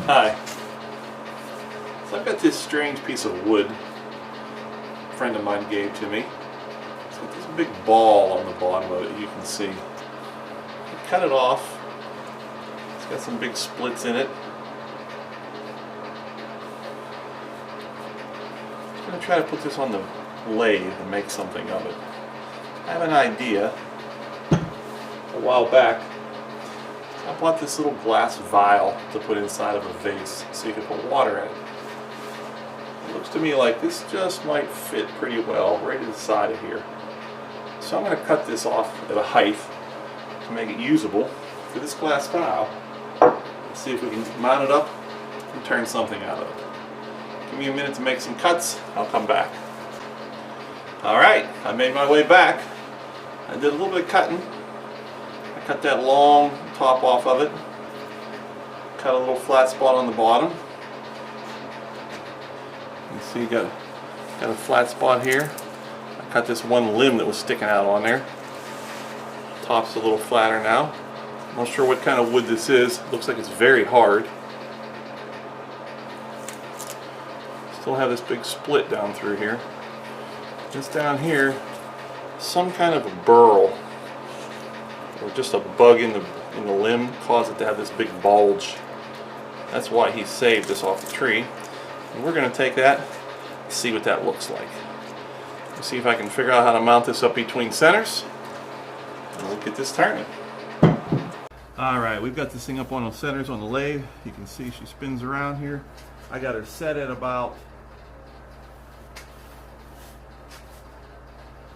Hi. So I've got this strange piece of wood a friend of mine gave to me. It's got this big ball on the bottom of it, you can see. I cut it off. It's got some big splits in it. I'm going to try to put this on the lathe and make something of it. I have an idea. A while back, I bought this little glass vial to put inside of a vase so you can put water in it. It looks to me like this just might fit pretty well right inside of here. So I'm going to cut this off at a height to make it usable for this glass vial. Let's see if we can mount it up and turn something out of it. Give me a minute to make some cuts, I'll come back. Alright, I made my way back. I did a little bit of cutting. I cut that long top off of it. Cut a little flat spot on the bottom. You see got a flat spot here. I cut this one limb that was sticking out on there. Top's a little flatter now. I'm not sure what kind of wood this is. Looks like it's very hard. Still have this big split down through here. This down here, some kind of a burl or just a bug in the limb caused it to have this big bulge. That's why he saved this off the tree. And we're going to take that and see what that looks like. Let's see if I can figure out how to mount this up between centers, and we'll get this turning. Alright, we've got this thing up on the centers on the lathe. You can see she spins around here. I got her set at about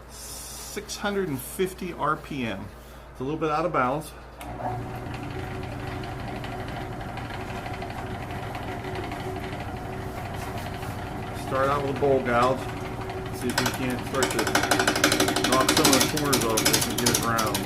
650 RPM. It's a little bit out of balance. Start out with a bowl gouge. See if we can't start to knock some of the corners off this and get it round.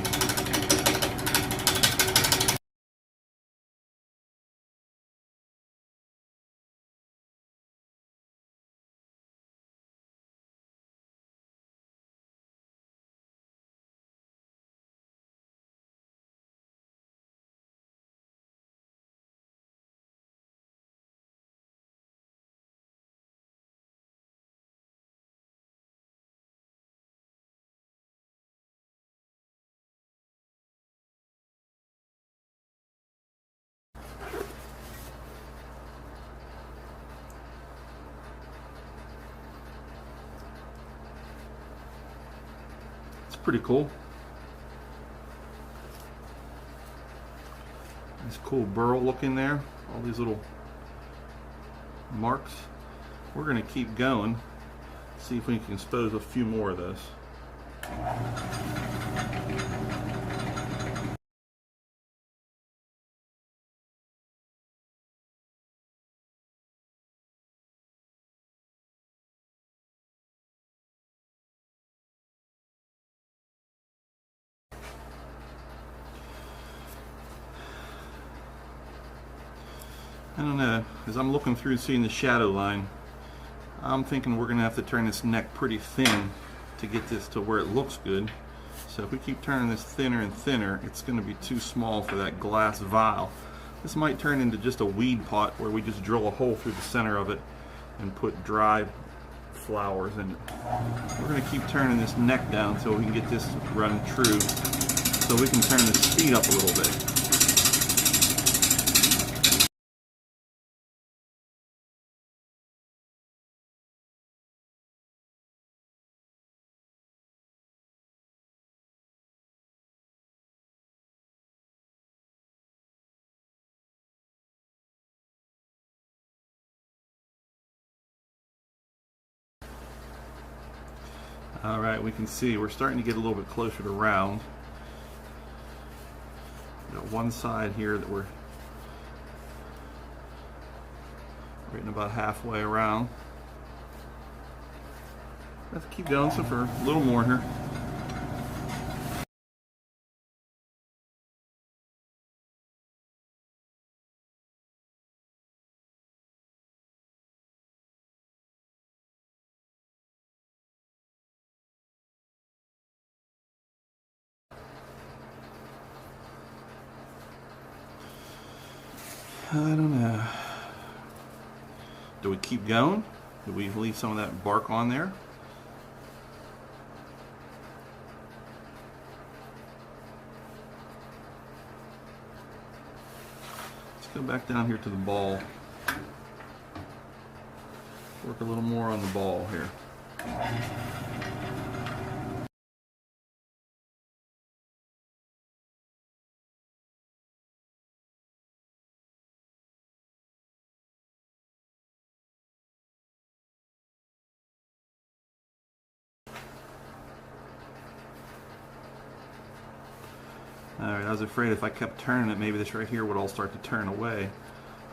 Pretty cool. Nice cool burl look in there. All these little marks. We're going to keep going. See if we can expose a few more of those. I don't know, as I'm looking through seeing the shadow line, I'm thinking we're going to have to turn this neck pretty thin to get this to where it looks good. So if we keep turning this thinner and thinner, it's going to be too small for that glass vial. This might turn into just a weed pot where we just drill a hole through the center of it and put dry flowers in it. We're going to keep turning this neck down so we can get this run true, so we can turn the speed up a little bit. Alright, we can see we're starting to get a little bit closer to round. We've got one side here that we're getting about halfway around. Let's keep going so for a little more here. I don't know. Do we keep going? Do we leave some of that bark on there? Let's go back down here to the ball. Work a little more on the ball here. Alright, I was afraid if I kept turning it, maybe this right here would all start to turn away.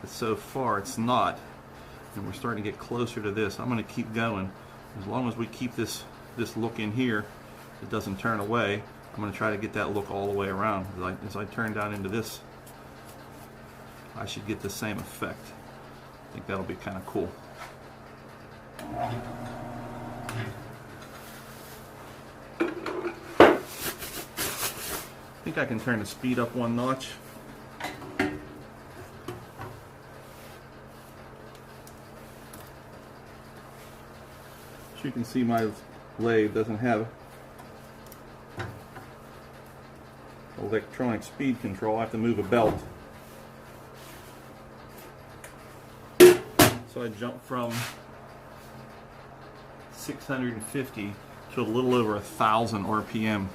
But so far, it's not. And we're starting to get closer to this. I'm going to keep going. As long as we keep this look in here, it doesn't turn away, I'm going to try to get that look all the way around. As I turn down into this, I should get the same effect. I think that'll be kind of cool. I think I can turn the speed up one notch. As you can see, my lathe doesn't have electronic speed control. I have to move a belt. So I jumped from 650 to a little over 1,000 RPM.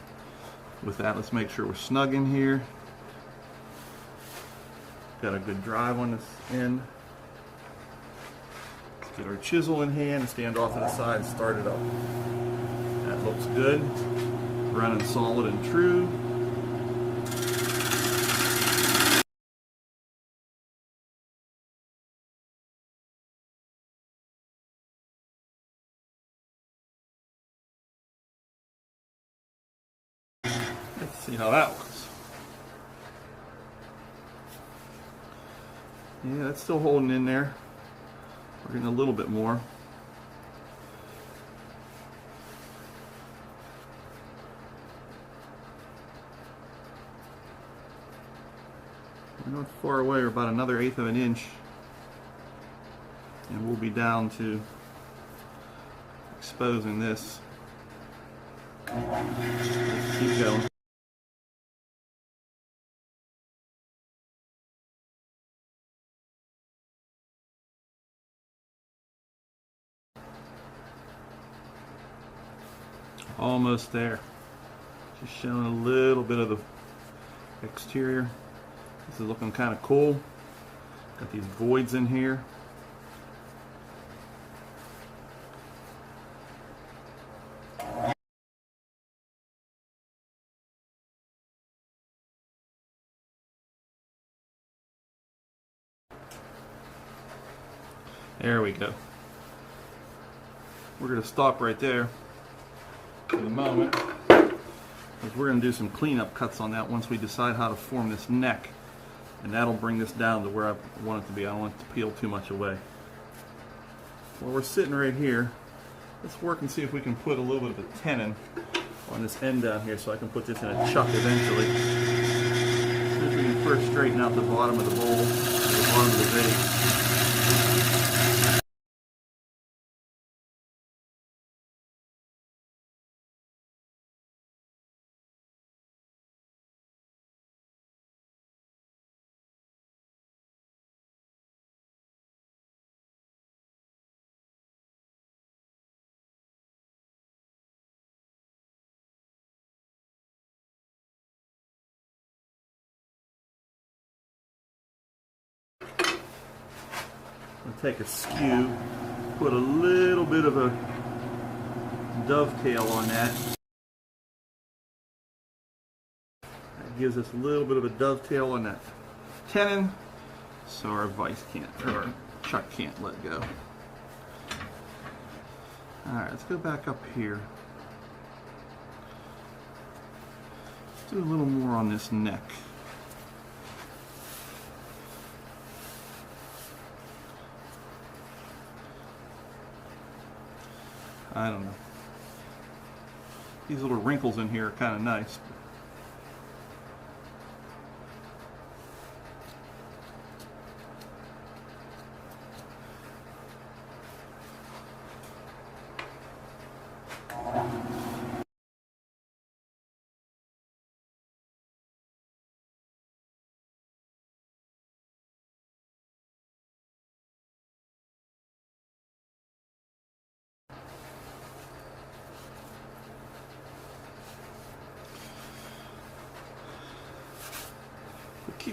With that, let's make sure we're snug in here. Got a good drive on this end. Let's get our chisel in hand and stand off to the side and start it up. That looks good. Running solid and true. Let's see how that looks. Yeah, that's still holding in there. We're getting a little bit more. We're not far away. We're about another 1/8 of an inch. And we'll be down to exposing this. Let's keep going. Almost there. Just showing a little bit of the exterior. This is looking kind of cool. Got these voids in here. There we go. We're going to stop right there for the moment, because we're going to do some cleanup cuts on that once we decide how to form this neck, and that'll bring this down to where I want it to be. I don't want it to peel too much away. Well, we're sitting right here. Let's work and see if we can put a little bit of a tenon on this end down here so I can put this in a chuck eventually. See if we can first straighten out the bottom of the bowl, the bottom of the vase. Take a skew, put a little bit of a dovetail on that. That gives us a little bit of a dovetail on that tenon, so our vise can't, or our chuck can't let go. Alright, let's go back up here. Let's do a little more on this neck. I don't know. These little wrinkles in here are kind of nice.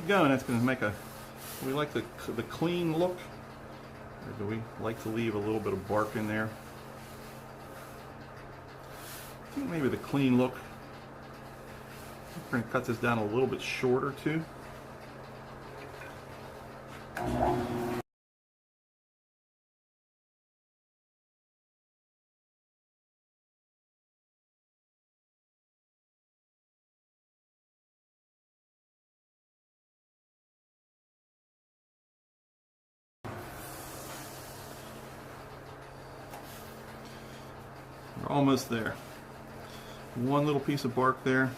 keep going. That's going to make a, we like the clean look, or do we like to leave a little bit of bark in there? I think maybe the clean look. We're going to cut this down a little bit shorter too. We're almost there. One little piece of bark there.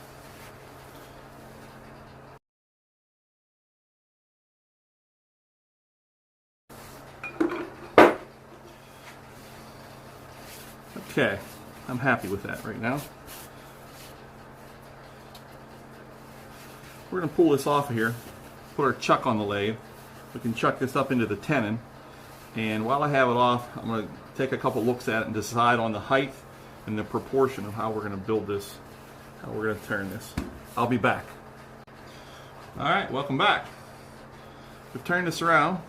Okay, I'm happy with that right now. We're going to pull this off of here, put our chuck on the lathe. We can chuck this up into the tenon, and while I have it off, I'm going to take a couple looks at it and decide on the height and the proportion of how we're going to build this, how we're going to turn this. I'll be back. Alright, welcome back. We've turned this around,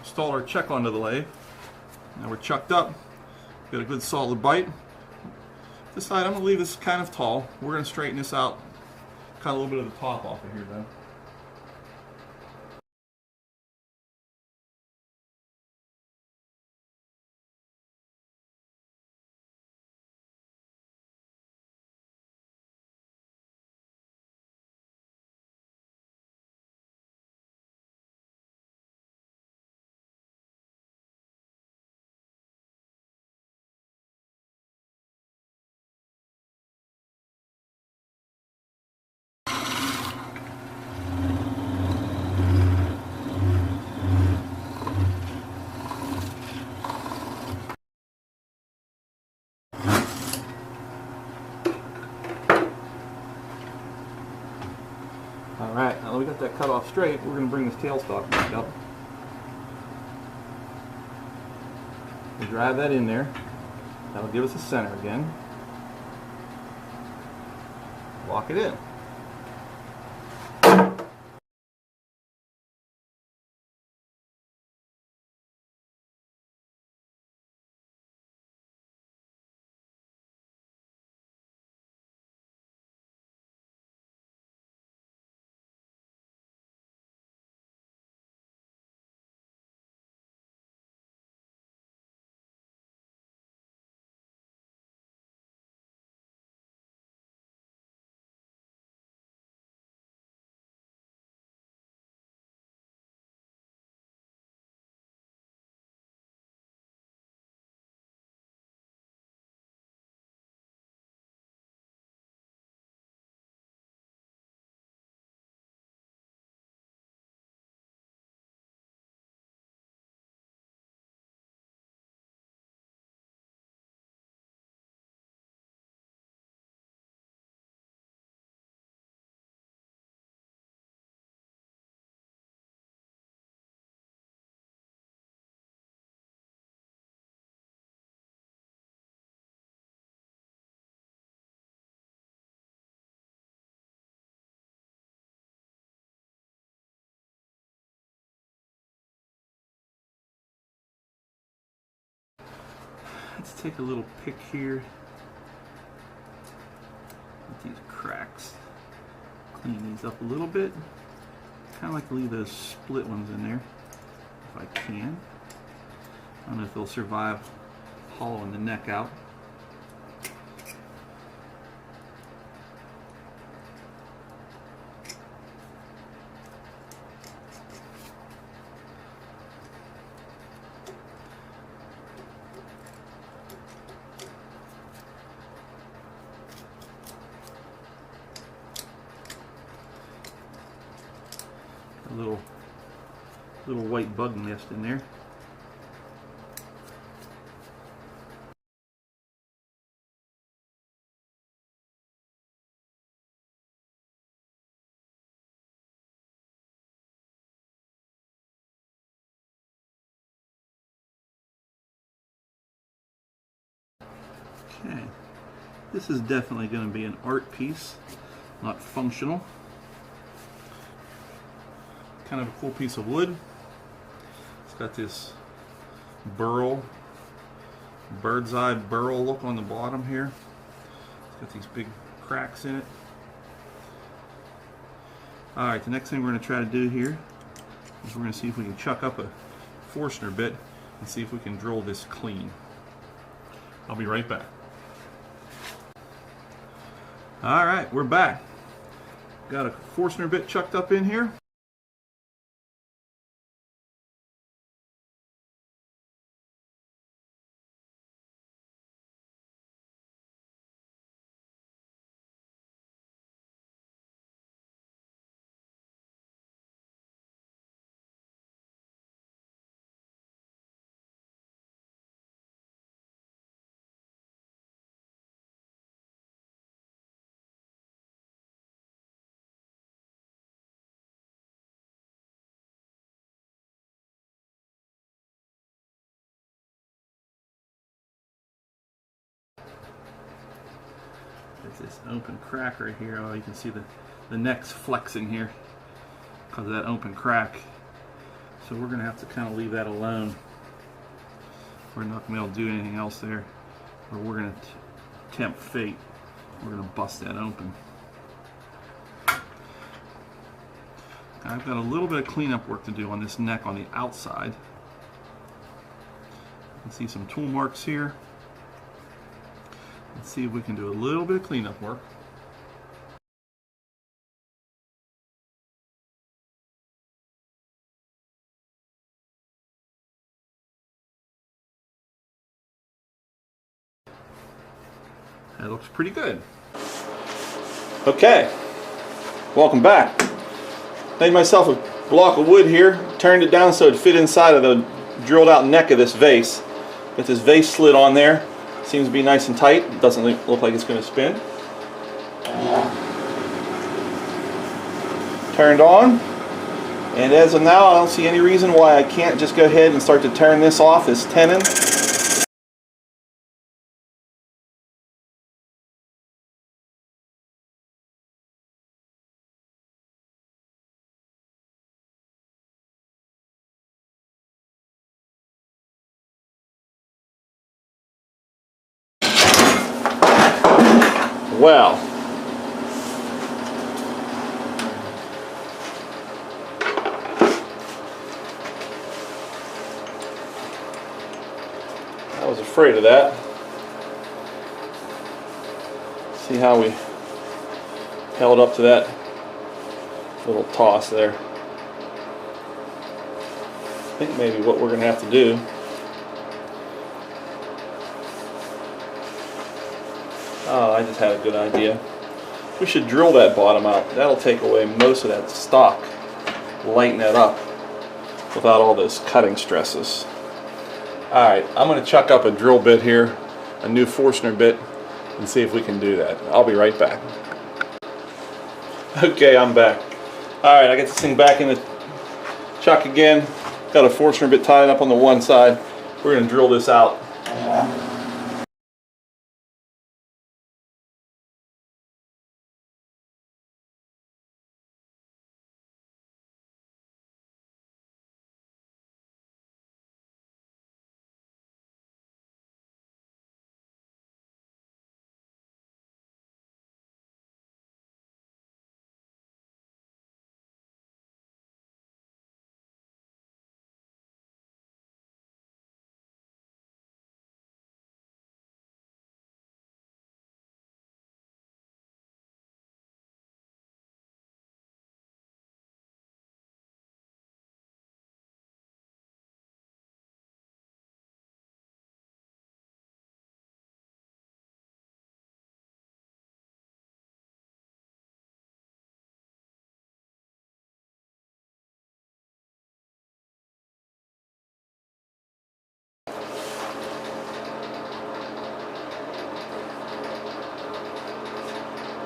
installed our chuck onto the lathe. Now we're chucked up, got a good solid bite. This side, I'm going to leave this kind of tall. We're going to straighten this out, cut a little bit of the top off of here though. Alright, now that we got that cut off straight, we're going to bring this tailstock back up. We drive that in there. That'll give us a center again. Lock it in. Let's take a little pick here with these cracks. Clean these up a little bit. Kind of like to leave those split ones in there if I can. I don't know if they'll survive hollowing the neck out. A little white bug nest in there. Okay, this is definitely going to be an art piece, not functional. kind of a cool piece of wood. It's got this burl, bird's eye burl look on the bottom here. It's got these big cracks in it. Alright, the next thing we're going to try to do here is we're going to see if we can chuck up a Forstner bit and see if we can drill this clean. I'll be right back. Alright, we're back. Got a Forstner bit chucked up in here. There's this open crack right here. Oh, you can see the neck's flexing here because of that open crack. So we're going to have to kind of leave that alone. We're not going to be able to do anything else there. Or we're going to tempt fate. We're going to bust that open. I've got a little bit of cleanup work to do on this neck on the outside. You can see some tool marks here. Let's see if we can do a little bit of cleanup work. That looks pretty good. Okay, welcome back. Made myself a block of wood here, turned it down so it fit inside of the drilled out neck of this vase. Got this vase slid on there. Seems to be nice and tight. It doesn't look like it's going to spin. Turned on. And as of now, I don't see any reason why I can't just go ahead and start to turn this off, this tenon. Well, I was afraid of that. See how we held up to that little toss there. I think maybe what we're going to have to do I just had a good idea. We should drill that bottom out. That'll take away most of that stock. Lighten that up without all those cutting stresses. Alright, I'm going to chuck up a drill bit here, a new Forstner bit, and see if we can do that. I'll be right back. Okay, I'm back. Alright, I get this thing back in the chuck again. Got a Forstner bit tied up on the one side. We're going to drill this out.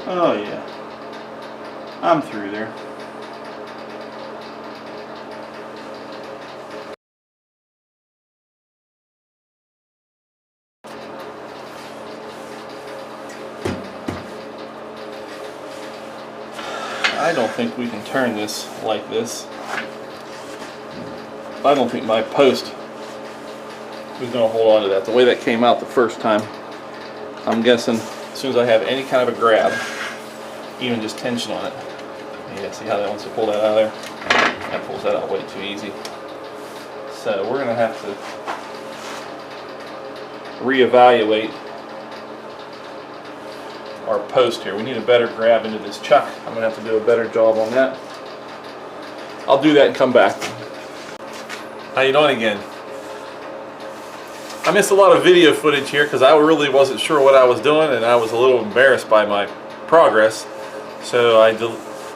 Oh yeah, I'm through there. I don't think we can turn this like this. I don't think my post is going to hold on to that. The way that came out the first time, I'm guessing as soon as I have any kind of a grab, even just tension on it. Yeah, see how that wants to pull that out of there? That pulls that out way too easy. So we're going to have to reevaluate our post here. We need a better grab into this chuck. I'm going to have to do a better job on that. I'll do that and come back. How you doing again? I missed a lot of video footage here because I really wasn't sure what I was doing, and I was a little embarrassed by my progress. So I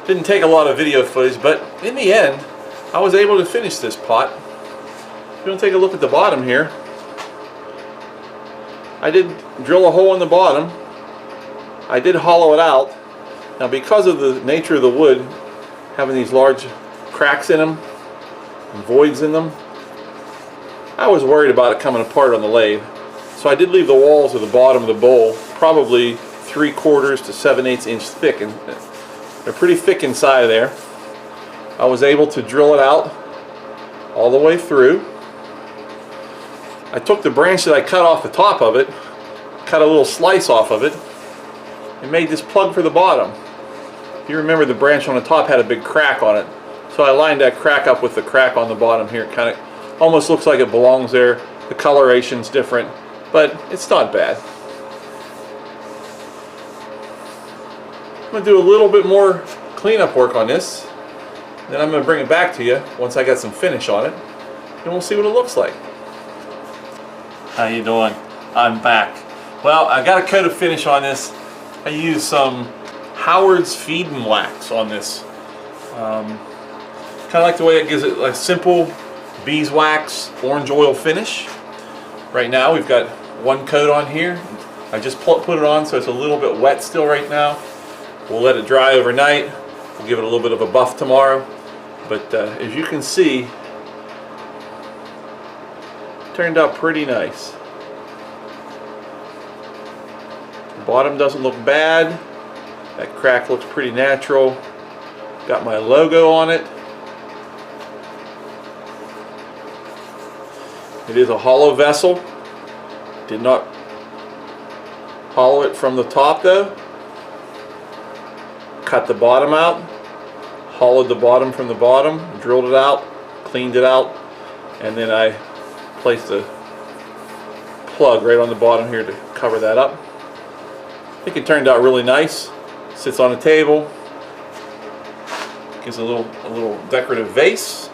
didn't take a lot of video footage, but in the end, I was able to finish this pot. If you want to take a look at the bottom here, I did drill a hole in the bottom. I did hollow it out. Now, because of the nature of the wood, having these large cracks in them, and voids in them, I was worried about it coming apart on the lathe. So I did leave the walls of the bottom of the bowl probably 3/4 to 7/8 inch thick, and they're pretty thick inside there. I was able to drill it out all the way through. I took the branch that I cut off the top of it, cut a little slice off of it, and made this plug for the bottom. If you remember, the branch on the top had a big crack on it, so I lined that crack up with the crack on the bottom here. It kind of almost looks like it belongs there. The coloration's different, but it's not bad. I'm going to do a little bit more cleanup work on this, then I'm going to bring it back to you once I got some finish on it, and we'll see what it looks like. How you doing? I'm back. Well, I got a coat of finish on this. I used some Howard's Feed and Wax on this. Kind of like the way it gives it a simple beeswax orange oil finish. Right now we've got one coat on here. I just put it on so it's a little bit wet still right now. We'll let it dry overnight. We'll give it a little bit of a buff tomorrow. But as you can see, it turned out pretty nice. The bottom doesn't look bad. That crack looks pretty natural. Got my logo on it. It is a hollow vessel. Did not hollow it from the top though. Cut the bottom out, hollowed the bottom from the bottom, drilled it out, cleaned it out, and then I placed a plug right on the bottom here to cover that up. I think it turned out really nice. Sits on a table, gives a little decorative vase.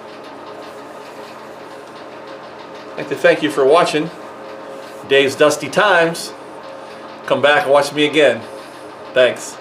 I'd like to thank you for watching Dave's Dusty Times. Come back and watch me again. Thanks.